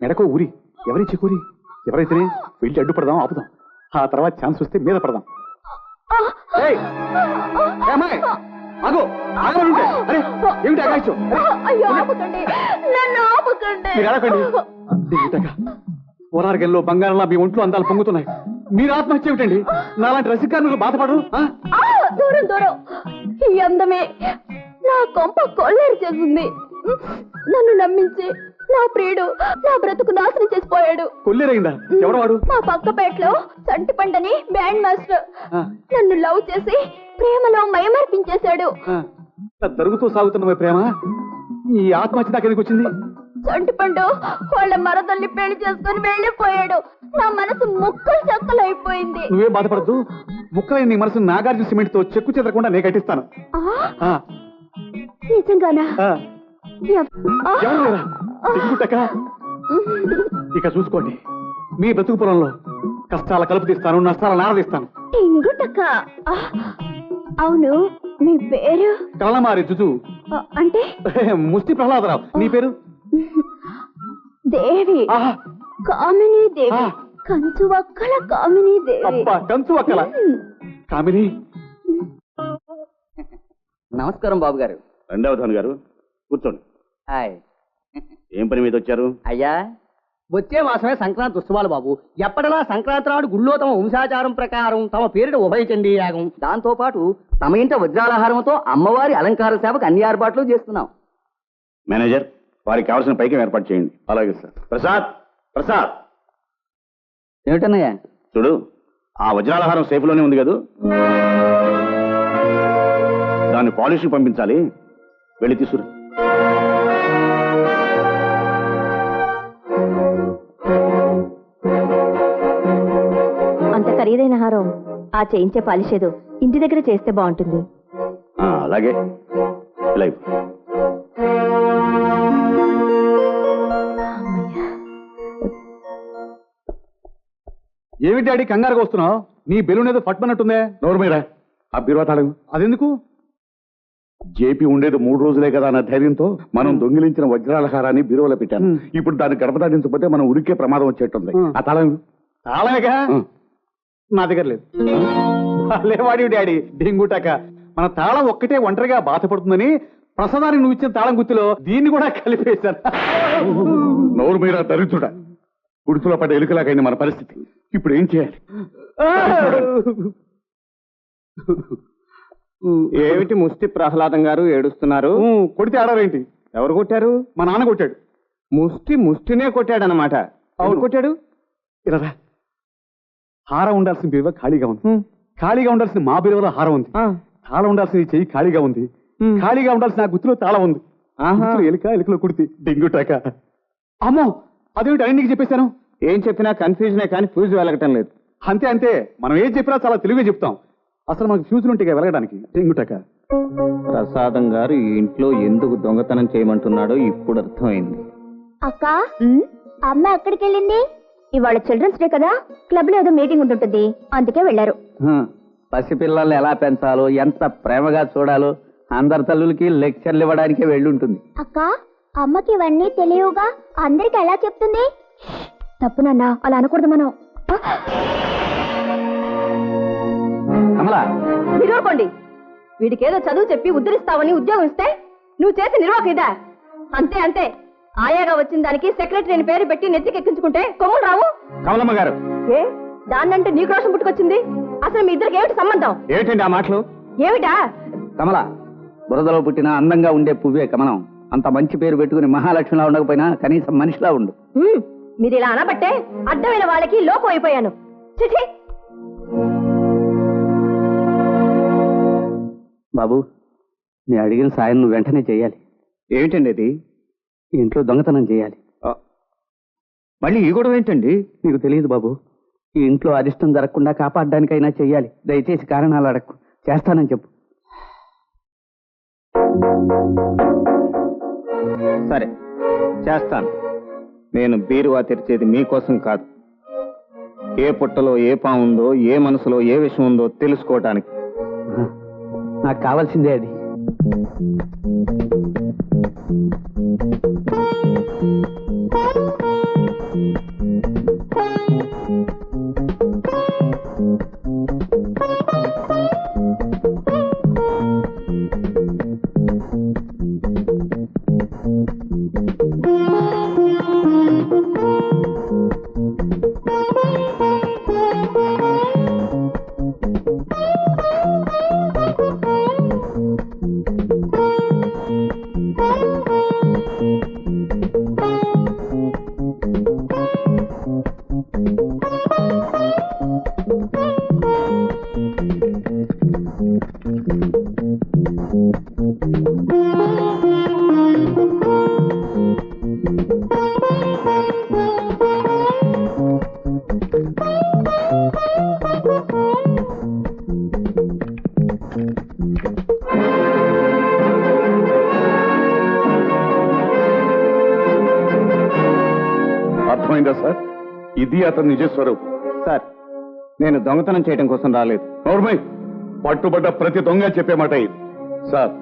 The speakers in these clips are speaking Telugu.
మెడకో ఊరి ఎవరిచ్చే కూరి ఎవరైతేనే వెళ్ళి అడ్డుపడదాం ఆపుదాం ఆ తర్వాత ఛాన్స్ వస్తే మీద పడదాం పోరార్గంలో బంగారంలా మీ ఒంట్లో అందాలు పొంగుతున్నాయి మీరు ఆత్మహత్య ఏమిటండి నాలాంటి రసికారులు బాధపడరు దూరం దూరం ఈ అందమే నా కొంప కొల్లేరు చేస్తుంది నన్ను నమ్మించి నా ప్రియుడు నా బ్రతుకు నాశనం చేసిపోయాడు కొల్లేరైందా ఎవడవాడు మా పక్కపేటలో చంటి పండని బ్యాండ్ మాస్టర్ నన్ను లవ్ చేసి ప్రేమలో మయమర్పించేశాడు జరుగుతూ సాగుతున్న ప్రేమ ఈ ఆత్మహత్య దాకా ఎందుకు వచ్చింది చంటి పండు వాళ్ళ మరదల్ని పెళ్లి చేసుకుని వెళ్ళిపోయాడు నా మనసు ముక్కలు చెక్కలు అయిపోయింది నువ్వే బాధపడద్దు ముక్కలైన నీ మనసు నాగార్జున సిమెంట్ తో చెక్కు చెదరకుండా నేను కట్టిస్తాను నిజంగానా ఇక చూసుకోండి మీ బ్రతుకు పొలంలో కష్టాల కలుపు తీస్తాను నష్టాల నారదీస్తాను అవును మీ పేరు కలమారి జుజు అంటే ముష్టి ప్రహ్లాదరావు నీ పేరు దేవి కామినీ దేవి కంచు వక్కల కామినీ దేవి అబ్బా కంచు వక్కల కామిని నమస్కారం బాబు గారు రెండవధాను గారు కూర్చోండి ఏం పని మీద వచ్చారు అయ్యా వచ్చే మాసమే సంక్రాంతి ఉత్సవాలు బాబు ఎప్పటిలా సంక్రాంతి నాడు గుళ్ళో తమ వంశాచారం ప్రకారం తమ పేరిట ఉభయ చండీ యాగం దాంతో పాటు తమ ఇంట వజ్రాలహారంతో అమ్మవారి అలంకార సేవకు అన్ని ఏర్పాట్లు చేస్తున్నాం మేనేజర్ వారికి కావాల్సిన పైకి ఏర్పాటు చేయండి అలాగే సార్ ప్రసాద్ ప్రసాద్ ఏమిటన్నయ్యా చూడు ఆ వజ్రాలహారం సేఫ్లోనే ఉంది కదూ దాన్ని పాలిష్ పంపించాలి వెళ్ళి తీసుకురా అంత ఖరీదైన హారం ఆ చేయించే పాలిషేదో ఇంటి దగ్గర చేస్తే బాగుంటుంది అలాగే ఏమిటి డాడీ కంగారుగా వస్తున్నావు నీ బెలూన్ ఏదో పట్టుమన్నట్టుందే నోరు మీద ఆ బీరువా తాళం అదెందుకు జేపీ ఉండేది 3 రోజులే కదా అన్న ధైర్యంతో మనం దొంగిలించిన వజ్రాలహారాన్ని బీరువాలో పెట్టాను ఇప్పుడు దాన్ని గడప దాటించకపోతే మనం ఉరికే ప్రమాదం వచ్చేట్టుంది ఆ తాళం తాళమేగా నా దగ్గర లేదు లేవాడి డాడీ డెంగుటాక మన తాళం ఒక్కటే ఒంటరిగా బాధపడుతుందని ప్రసాదానికి నువ్వు ఇచ్చిన తాళం గుత్తిలో దీన్ని కూడా కలిపేశాను నోరు మీద దరిద్రుడా గుడిసెలో పడ్డ ఎలుకలాగైంది మన పరిస్థితి ఇప్పుడు ఏం చేయాలి ఏమిటి ముష్టి ప్రహ్లాదం గారు ఏడుస్తున్నారు కొడితే ఆడారేంటి ఎవరు కొట్టారు మా నాన్న కొట్టాడు ముష్టినే కొట్టాడనమాట అవును కొట్టాడు ఇలా హారం ఉండాల్సిన బీరువా ఖాళీగా ఉంది ఖాళీగా ఉండాల్సిన మా బీరువాలో హారం ఉంది తాళం ఉండాల్సిన చెయ్యి ఖాళీగా ఉంది ఖాళీగా ఉండాల్సిన గుత్తులో తాళం ఉంది ఎలుకలో కుడితే డెంగుటాక అమ్మో అదేమిటి అని నీకు చెప్పేశాను ఏం చెప్పినా కన్ఫ్యూజనే కానీ ఫ్యూజ్ వెలగటం లేదు అంతే అంతే మనం ఏం చెప్పినా చాలా తెలివిగా చెప్తాం అసలు మనకు ఫ్యూజులు ఉంటే వెలగడానికి డెంగుటాక ప్రసాదం గారు ఈ ఇంట్లో ఎందుకు దొంగతనం చేయమంటున్నాడో ఇప్పుడు అర్థమైంది అక్క అమ్మ ఎక్కడికి వెళ్ళింది ఇవాళ చిల్డ్రన్స్ డే కదా క్లబ్ లో ఏదో మీటింగ్ ఉంటుంటుంది అందుకే వెళ్ళారు పసిపిల్లల్ని ఎలా పెంచాలో ఎంత ప్రేమగా చూడాలో అందరి తల్లులకి లెక్చర్లు ఇవ్వడానికే వెళ్ళుంటుంది అక్క అమ్మకి ఇవన్నీ తెలియవుగా అందరికి ఎలా చెప్తుంది తప్పు నాన్న అలా అనకూడదు మనం కమలా మీరు ఊరుకోండి వీడికేదో చదువు చెప్పి ఉద్ధరిస్తావని ఉద్యోగం ఇస్తే నువ్వు చేసి నిర్వాహక ఇదా అంతే అంతే ఆయాగా వచ్చిన దానికి సెక్రటరీ అని పేరు పెట్టి నెత్తికెక్కించుకుంటే కొమ్ములు రావు కమలమ్మ గారు ఏ దాన్నంటే నీకు రోషం పుట్టుకొచ్చింది అసలు మీ ఇద్దరికి ఏమిటి సంబంధం ఏమిటండి ఆ మాటలు ఏమిటా కమలా బురదలో పుట్టిన అందంగా ఉండే పువ్వే కమలం అంత మంచి పేరు పెట్టుకుని మహాలక్ష్మిలా ఉండకపోయినా కనీసం మనిషిలా ఉండు మీరు ఇలా అనబట్టే అడ్డమైన వాళ్ళకి లోపం అయిపోయాను చిచి బాబు నేను అడిగిన సాయం నువ్వు వెంటనే చేయాలి ఏమిటండి అది ఇంట్లో దొంగతనం చేయాలి మళ్ళీ ఈ గొడవ ఏంటండి నీకు తెలియదు బాబు ఈ ఇంట్లో అరిష్టం జరగకుండా కాపాడడానికైనా చెయ్యాలి దయచేసి కారణాలు అడక్కు చేస్తానని చెప్పు సరే చేస్తాను నేను బీరువా తెరిచేది మీకోసం కాదు ఏ పుట్టలో ఏ పాము ఉందో, ఏ మనసులో ఏ విషయం ఉందో తెలుసుకోవటానికి. నాకు కావాల్సిందే అది. అర్థమైందా సార్? ఇది అతని నిజ స్వరూపం. సార్, నేను దొంగతనం చేయడం కోసం రాలేదు. నోర్మై, పట్టుబడ్డ ప్రతి దొంగ చెప్పే మాట ఇది. సార్,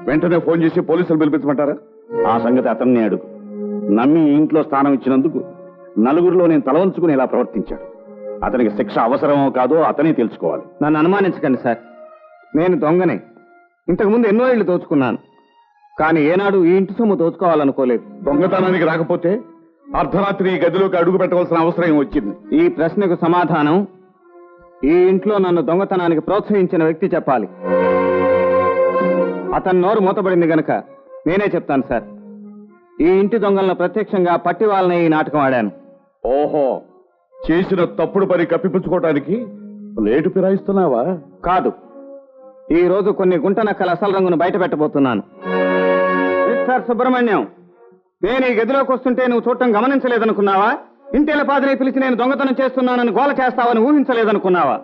వెంటనే ఫోన్ చేసి పోలీసులు పిలిపించమంటారా? ఆ సంగతి అతన్ని అడుగు. నమ్మి ఇంట్లో స్థానం ఇచ్చినందుకు నలుగురిలో నేను తలవంచుకుని ఇలా ప్రవర్తించాడు. అతనికి శిక్ష అవసరమో కాదో అతనే తెలుసుకోవాలి. నన్ను అనుమానించకండి సార్. నేను దొంగనే. ఇంతకుముందు ఎన్నో ఇళ్ళు దోచుకున్నాను, కానీ ఏనాడు ఈ ఇంటి సొమ్ము దోచుకోవాలనుకోలేదు. దొంగతనానికి రాకపోతే అర్ధరాత్రి ఈ గదిలోకి అడుగు పెట్టవలసిన అవసరం ఏం వచ్చింది? ఈ ప్రశ్నకు సమాధానం ఈ ఇంట్లో నన్ను దొంగతనానికి ప్రోత్సహించిన వ్యక్తి చెప్పాలి. అతని నోరు మూతపడింది గనక నేనే చెప్తాను సార్. ఈ ఇంటి దొంగలను ప్రత్యక్షంగా పట్టి వాళ్ళని ఈ నాటకం ఆడాను. ఓహో, చేసిన తప్పుడు పని కప్పిపుచ్చుకోవటానికి లేటు ఫిరాయిస్తున్నావా? కాదు, ఈ రోజు కొన్ని గుంట నక్కల అసలు రంగును బయట పెట్టబోతున్నాను. మిస్టర్ సుబ్రహ్మణ్యం, నేను ఈ గదిలోకి వస్తుంటే నువ్వు చూడటం గమనించలేదనుకున్నావా? ఇంటిల పాదిని పిలిచి నేను దొంగతనం చేస్తున్నానని గోల చేస్తావని ఊహించలేదనుకున్నావా?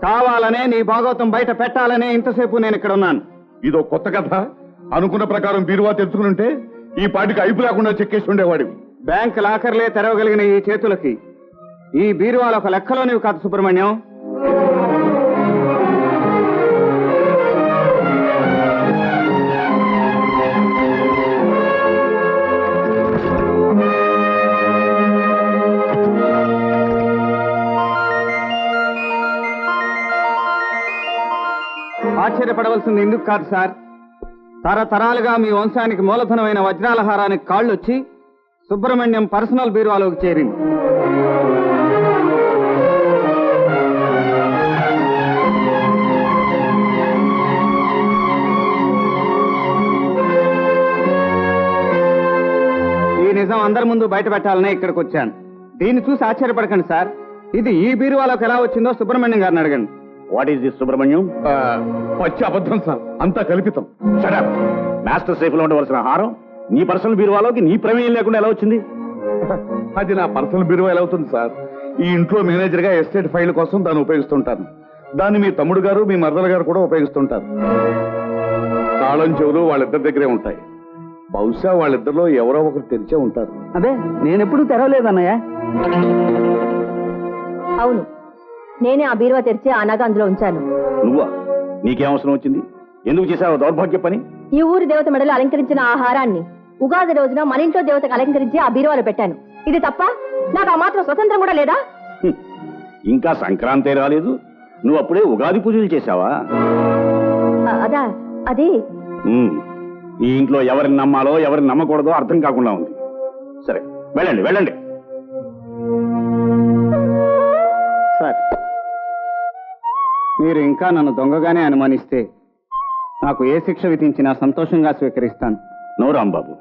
కావాలనే నీ భాగవతం బయట పెట్టాలనే ఇంతసేపు నేను ఇక్కడ ఉన్నాను. ఇదో కొత్త కథ. అనుకున్న ప్రకారం బీరువా తెచ్చుకునుంటే ఈ పాటికి అయిపు లేకుండా చెక్కేసి ఉండేవాడివి. బ్యాంక్ లాకర్లే తెరవగలిగిన ఈ చేతులకి ఈ బీరువాలో ఒక లెక్కలోనివి కాదు సుబ్రహ్మణ్యం. ఆశ్చర్యపడవలసింది ఎందుకు కాదు సార్. తరతరాలుగా మీ వంశానికి మూలధనమైన వజ్రాల హారానికి కాళ్ళొచ్చి సుబ్రహ్మణ్యం పర్సనల్ బీరువాలోకి చేరింది. ఈ నిజం అందరి ముందు బయట పెట్టాలనే ఇక్కడికి వచ్చాను. దీన్ని చూసి ఆశ్చర్యపడకండి సార్. ఇది ఈ బీరువాలోకి ఎలా వచ్చిందో సుబ్రహ్మణ్యం గారిని అడగండి. What is this Subrahmanyam? పచ్చి అబద్ధం సార్, అంతా కల్పితం. షట్ మాస్టర్ సేఫ్ లో ఉండవలసిన హారం నీ పర్సనల్ బీరువాలోకి నీ ప్రమేయం లేకుండా ఎలా వచ్చింది? అది నా పర్సనల్ బీరువా ఎలా అవుతుంది సార్? ఈ ఇంట్లో మేనేజర్ గా ఎస్టేట్ ఫైల్ కోసం దాన్ని ఉపయోగిస్తుంటాను. దాన్ని మీ తమ్ముడు గారు, మీ మరదల గారు కూడా ఉపయోగిస్తుంటారు. తాళం చెవులు వాళ్ళిద్దరి దగ్గరే ఉంటాయి. బహుశా వాళ్ళిద్దరిలో ఎవరో ఒకరు తెరిచే ఉంటారు. అదే నేనెప్పుడు తెరవలేదన్నయ్య. అవును, నేనే ఆ బీరువా తెరిచి ఆ నగ అందులో ఉంచాను. నువ్వా? నీకేం అవసరం వచ్చింది? ఎందుకు చేశావు దౌర్భాగ్య పని? ఈ ఊరి దేవత మెడలో అలంకరించిన ఆ హారాన్ని ఉగాది రోజున మన ఇంట్లో దేవతకు అలంకరించి ఆ బీరువాలో పెట్టాను. ఇది తప్ప? నాకు ఆ మాత్రం స్వతంత్రం కూడా లేదా? ఇంకా సంక్రాంతి రాలేదు, నువ్వు అప్పుడే ఉగాది పూజలు చేశావా? అదా, అది ఈ ఇంట్లో ఎవరిని నమ్మాలో ఎవరిని నమ్మకూడదో అర్థం కాకుండా ఉంది. సరే, వెళ్ళండి వెళ్ళండి. సార్, మీరు ఇంకా నన్ను దొంగగానే అనుమానిస్తే నాకు ఏ శిక్ష విధించినా సంతోషంగా స్వీకరిస్తాను. నో రాంబాబు,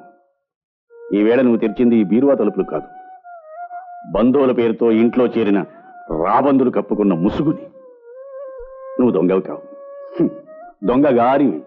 ఈవేళ నువ్వు తెరిచింది ఈ బీరువా తలుపులు కాదు, బంధువుల పేరుతో ఇంట్లో చేరిన రాబందులు కప్పుకున్న ముసుగుని. నువ్వు దొంగవి కావు, దొంగ గారివి.